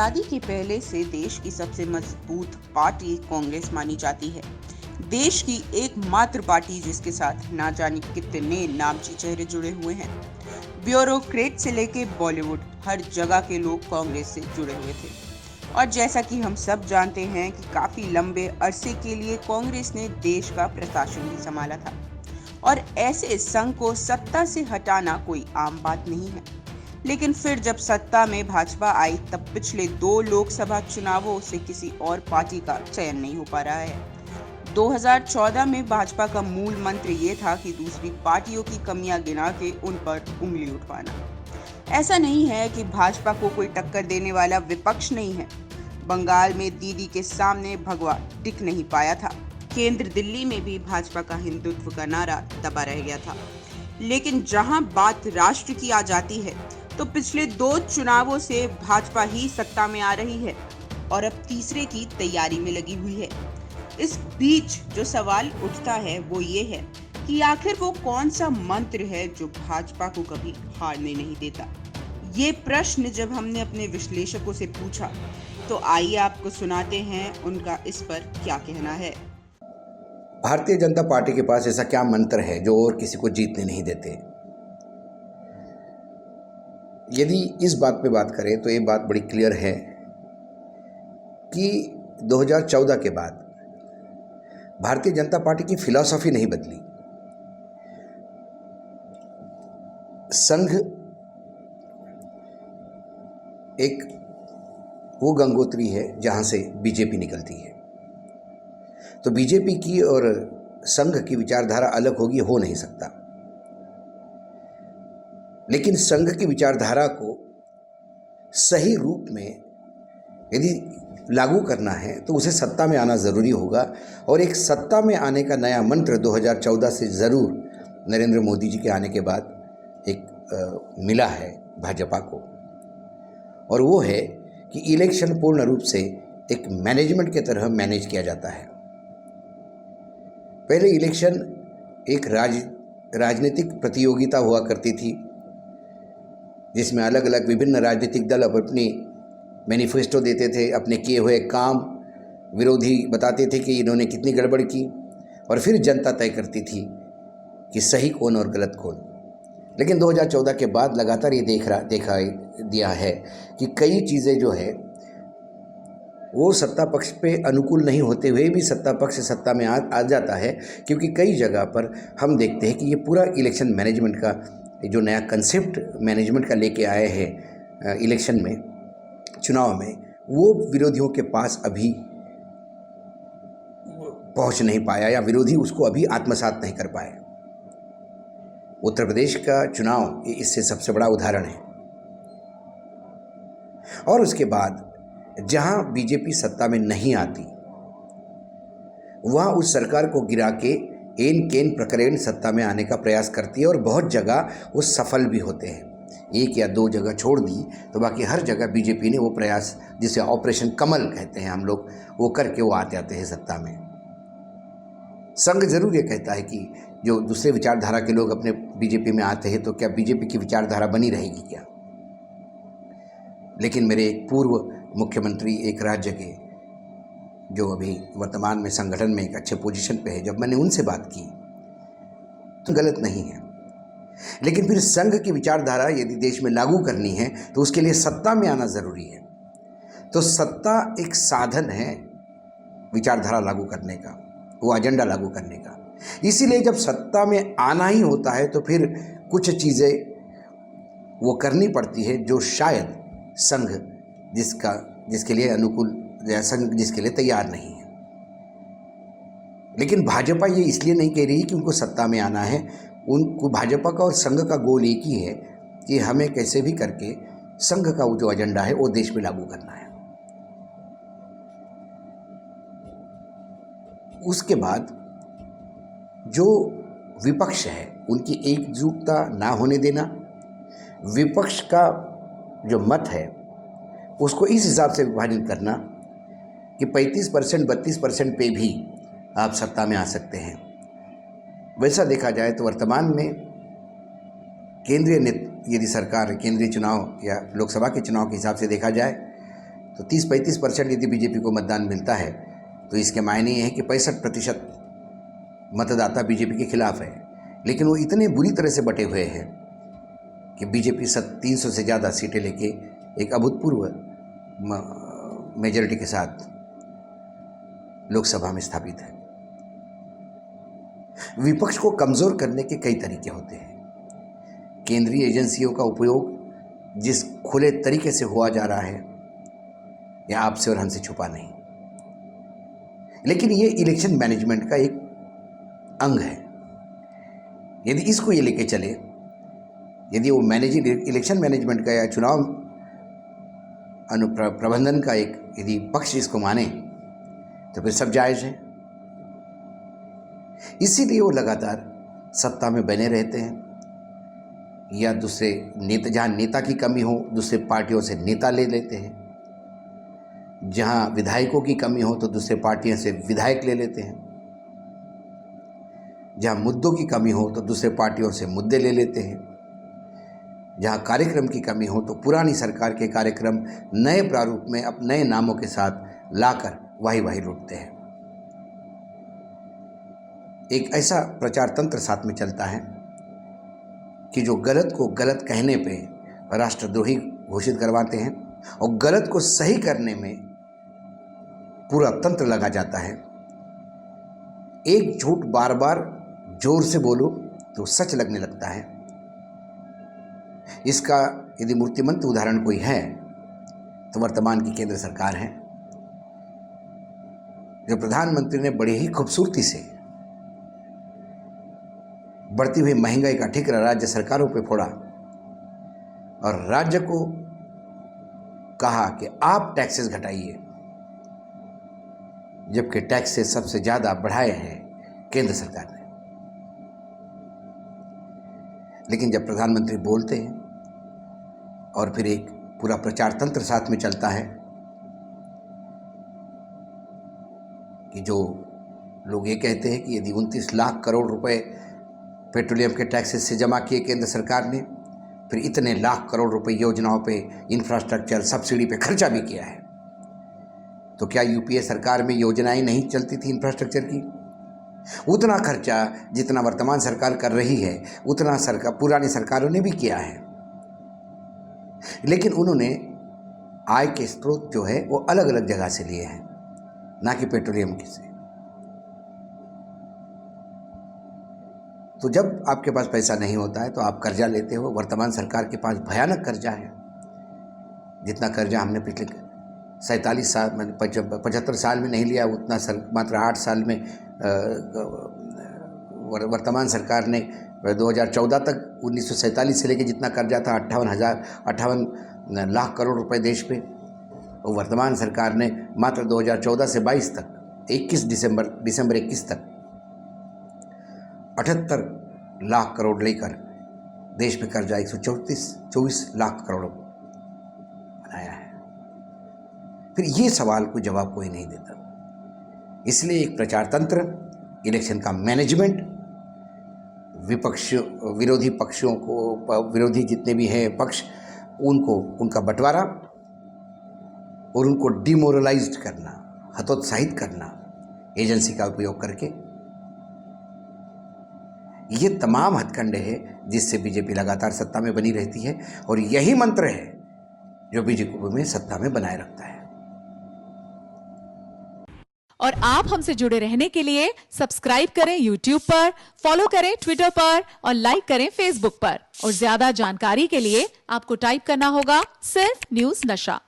आजादी के पहले से देश की सबसे मजबूत पार्टी कांग्रेस मानी जाती है। देश की एकमात्र पार्टी जिसके साथ ना जाने कितने नामची चेहरे जुड़े हुए हैं। ब्यूरोक्रेट से लेके बॉलीवुड, हर जगह के लोग कांग्रेस से जुड़े हुए थे। और जैसा कि हम सब जानते हैं कि काफी लंबे अरसे के लिए कांग्रेस ने देश का प्रशासन भी संभाला था और ऐसे संघ को सत्ता से हटाना कोई आम बात नहीं है। लेकिन फिर जब सत्ता में भाजपा आई तब पिछले 2 लोकसभा चुनावों से किसी और पार्टी का चयन नहीं हो पा रहा है। 2014 में भाजपा का मूल मंत्र ये था कि दूसरी पार्टियों की कमियां गिना के उन पर उंगली उठवाना। ऐसा नहीं है कि भाजपा को कोई टक्कर देने वाला विपक्ष नहीं है। बंगाल में दीदी के सामने भगवा टिक नहीं पाया था। केंद्र दिल्ली में भी भाजपा का हिंदुत्व का नारा दबा रह गया था। लेकिन जहां बात राष्ट्र की आ जाती है तो पिछले 2 चुनावों से भाजपा ही सत्ता में आ रही है और अब तीसरे की तैयारी में लगी हुई है। इस बीच जो सवाल उठता है वो ये है कि आखिर वो कौन सा मंत्र है जो भाजपा को कभी हारने नहीं देता। ये प्रश्न जब हमने अपने विश्लेषकों से पूछा तो आइए आपको सुनाते हैं उनका इस पर क्या कहना है। भारतीय जनता पार्टी के पास ऐसा क्या मंत्र है जो और किसी को जीतने नहीं देते? यदि इस बात पे बात करें तो ये बात बड़ी क्लियर है कि 2014 के बाद भारतीय जनता पार्टी की फिलॉसफी नहीं बदली। संघ एक वो गंगोत्री है जहां से बीजेपी निकलती है, तो बीजेपी की और संघ की विचारधारा अलग होगी, हो नहीं सकता। लेकिन संघ की विचारधारा को सही रूप में यदि लागू करना है तो उसे सत्ता में आना ज़रूरी होगा। और एक सत्ता में आने का नया मंत्र 2014 से ज़रूर नरेंद्र मोदी जी के आने के बाद एक मिला है भाजपा को, और वो है कि इलेक्शन पूर्ण रूप से एक मैनेजमेंट के तरह मैनेज किया जाता है। पहले इलेक्शन एक राजनीतिक प्रतियोगिता हुआ करती थी जिसमें अलग अलग विभिन्न राजनीतिक दल अपनी मैनिफेस्टो देते थे, अपने किए हुए काम विरोधी बताते थे कि इन्होंने कितनी गड़बड़ की, और फिर जनता तय करती थी कि सही कौन और गलत कौन। लेकिन 2014 के बाद लगातार ये देखा दिया है कि कई चीज़ें जो है वो सत्ता पक्ष पे अनुकूल नहीं होते हुए भी सत्ता पक्ष सत्ता में आ जाता है, क्योंकि कई जगह पर हम देखते हैं कि ये पूरा इलेक्शन मैनेजमेंट का जो नया कंसेप्ट मैनेजमेंट का लेके आए हैं इलेक्शन में, चुनाव में, वो विरोधियों के पास अभी पहुंच नहीं पाया या विरोधी उसको अभी आत्मसात नहीं कर पाए। उत्तर प्रदेश का चुनाव इससे सबसे बड़ा उदाहरण है। और उसके बाद जहां बीजेपी सत्ता में नहीं आती वहां उस सरकार को गिरा के एन केन प्रकरण सत्ता में आने का प्रयास करती है, और बहुत जगह वो सफल भी होते हैं। 1 या 2 जगह छोड़ दी तो बाकी हर जगह बीजेपी ने वो प्रयास, जिसे ऑपरेशन कमल कहते हैं हम लोग, वो करके वो आते हैं सत्ता में। संघ जरूर ये कहता है कि जो दूसरे विचारधारा के लोग अपने बीजेपी में आते हैं तो क्या बीजेपी की विचारधारा बनी रहेगी क्या? लेकिन मेरे एक पूर्व मुख्यमंत्री एक राज्य के जो अभी वर्तमान में संगठन में एक अच्छे पोजीशन पे है, जब मैंने उनसे बात की तो गलत नहीं है, लेकिन फिर संघ की विचारधारा यदि देश में लागू करनी है तो उसके लिए सत्ता में आना ज़रूरी है। तो सत्ता एक साधन है विचारधारा लागू करने का, वो एजेंडा लागू करने का। इसीलिए जब सत्ता में आना ही होता है तो फिर कुछ चीज़ें वो करनी पड़ती है जो शायद संघ जिसके लिए अनुकूल या संघ जिसके लिए तैयार नहीं है। लेकिन भाजपा ये इसलिए नहीं कह रही कि उनको सत्ता में आना है। उनको भाजपा का और संघ का गोल एक ही है कि हमें कैसे भी करके संघ का वो जो एजेंडा है वो देश में लागू करना है। उसके बाद जो विपक्ष है उनकी एकजुटता ना होने देना, विपक्ष का जो मत है उसको इस हिसाब से विभाजित करना कि 35% 32% पे भी आप सत्ता में आ सकते हैं। वैसा देखा जाए तो वर्तमान में केंद्रीय यदि सरकार केंद्रीय चुनाव या लोकसभा के चुनाव के हिसाब से देखा जाए तो 30-35% यदि बीजेपी को मतदान मिलता है तो इसके मायने ये है कि 65% मतदाता बीजेपी के खिलाफ है। लेकिन वो इतने बुरी तरह से बटे हुए हैं कि बीजेपी 300 से ज़्यादा सीटें लेके एक अभूतपूर्व मेजॉरिटी के साथ लोकसभा में स्थापित है। विपक्ष को कमज़ोर करने के कई तरीके होते हैं। केंद्रीय एजेंसियों का उपयोग जिस खुले तरीके से हुआ जा रहा है, यह आपसे और हमसे छुपा नहीं, लेकिन ये इलेक्शन मैनेजमेंट का एक अंग है। यदि इसको ये लेके चले, यदि वो इलेक्शन मैनेजमेंट का या चुनाव प्रबंधन का एक यदि पक्ष इसको माने तो फिर सब जायज़ है। इसीलिए वो लगातार सत्ता में बने रहते हैं, या दूसरे नेता, जहाँ नेता की कमी हो दूसरे पार्टियों से नेता ले लेते हैं, जहाँ विधायकों की कमी हो तो दूसरे पार्टियों से विधायक ले लेते हैं, जहाँ मुद्दों की कमी हो तो दूसरे पार्टियों से मुद्दे ले लेते हैं, जहाँ कार्यक्रम की कमी हो तो पुरानी सरकार के कार्यक्रम नए प्रारूप में अब नए नामों के साथ लाकर वाही लूटते हैं। एक ऐसा प्रचार तंत्र साथ में चलता है कि जो गलत को गलत कहने पे राष्ट्रद्रोही घोषित करवाते हैं और गलत को सही करने में पूरा तंत्र लगा जाता है। एक झूठ बार बार जोर से बोलो तो सच लगने लगता है। इसका यदि मूर्तिमंत उदाहरण कोई है तो वर्तमान की केंद्र सरकार है, जो प्रधानमंत्री ने बड़ी ही खूबसूरती से बढ़ती हुई महंगाई का ठिकरा राज्य सरकारों पे फोड़ा और राज्य को कहा कि आप टैक्सेस घटाइए, जबकि टैक्सेस सबसे ज़्यादा बढ़ाए हैं केंद्र सरकार ने। लेकिन जब प्रधानमंत्री बोलते हैं और फिर एक पूरा प्रचार तंत्र साथ में चलता है कि जो लोग ये कहते हैं कि यदि 29 लाख करोड़ रुपए पेट्रोलियम के टैक्सेस से जमा किए केंद्र सरकार ने, फिर इतने लाख करोड़ रुपए योजनाओं पे, इंफ्रास्ट्रक्चर, सब्सिडी पे खर्चा भी किया है, तो क्या यूपीए सरकार में योजनाएं नहीं चलती थी इंफ्रास्ट्रक्चर की? उतना खर्चा जितना वर्तमान सरकार कर रही है उतना पुरानी सरकारों ने भी किया है। लेकिन उन्होंने आय के स्रोत जो है वो अलग अलग जगह से लिए हैं, ना कि पेट्रोलियम के से। तो जब आपके पास पैसा नहीं होता है तो आप कर्जा लेते हो। वर्तमान सरकार के पास भयानक कर्जा है। जितना कर्जा हमने पिछले 47 साल में 75 साल में नहीं लिया, उतना मात्र 8 साल में वर्तमान सरकार ने 2014 तक 1947 से लेकर जितना कर्जा था 58 लाख करोड़ रुपए देश पे, वो वर्तमान सरकार ने मात्र 2014 से 22 तक 21 दिसंबर 21 तक 78 लाख करोड़ लेकर देश पे कर्जा 124 लाख करोड़ बनाया है। फिर ये सवाल को जवाब कोई नहीं देता। इसलिए एक प्रचार तंत्र, इलेक्शन का मैनेजमेंट, विरोधी पक्षों को, विरोधी जितने भी हैं पक्ष, उनको उनका बंटवारा और उनको डिमोरलाइज्ड करना, हतोत्साहित करना एजेंसी का उपयोग करके, ये तमाम हथकंडे हैं जिससे बीजेपी लगातार सत्ता में बनी रहती है और यही मंत्र है जो बीजेपी में सत्ता में बनाए रखता है। और आप हमसे जुड़े रहने के लिए सब्सक्राइब करें YouTube पर, फॉलो करें Twitter पर और लाइक करें Facebook पर। और ज्यादा जानकारी के लिए आपको टाइप करना होगा सिर्फ न्यूज़ नशा।